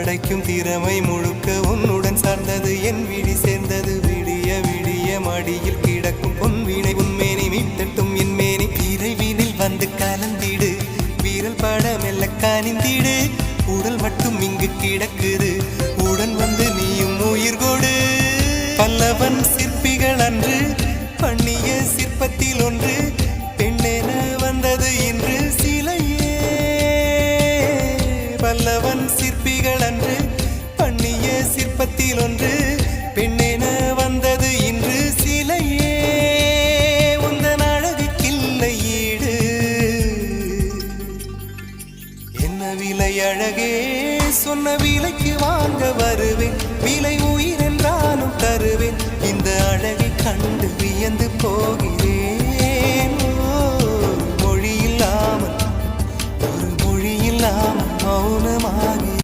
படைக்கும் திறமை முழுக்க உன்னுடன் சார்ந்தது என் விழி சேர்ந்தது விடிய விடிய மடியில் கிடக்கும் பொன்வினை உன்மேனி மீட்டட்டும் என் மேனி இறைவினில் வந்து கலந்திடு வீரல் பட மெல்ல காணிந்திடு உடல் மட்டும் இங்கு கிடக்குது உடன் வந்து நீயும் உயிர் கொடு பல்லவன் சிற்பிகள் அன்று பண்ணிய சிற்பத்தில் ஒன்று பெண்ணென வந்தது இன்று சிலையே பல்லவன் சிற்பிகள் அன்று பண்ணிய சிற்பத்தில் ஒன்று பெண்ணென வந்தது இன்று சிலையே உந்தன் அழகுக்கில்லை ஈடு என்ன விலை அழகே சொன்ன விலைக்கு வாங்க வருவேன் விலை உயிர் என்றாலும் தருவேன் இந்த அழகை கண்டு வியந்து போகிறேன் ஒரு மொழி இல்லாமல் மௌனமாகி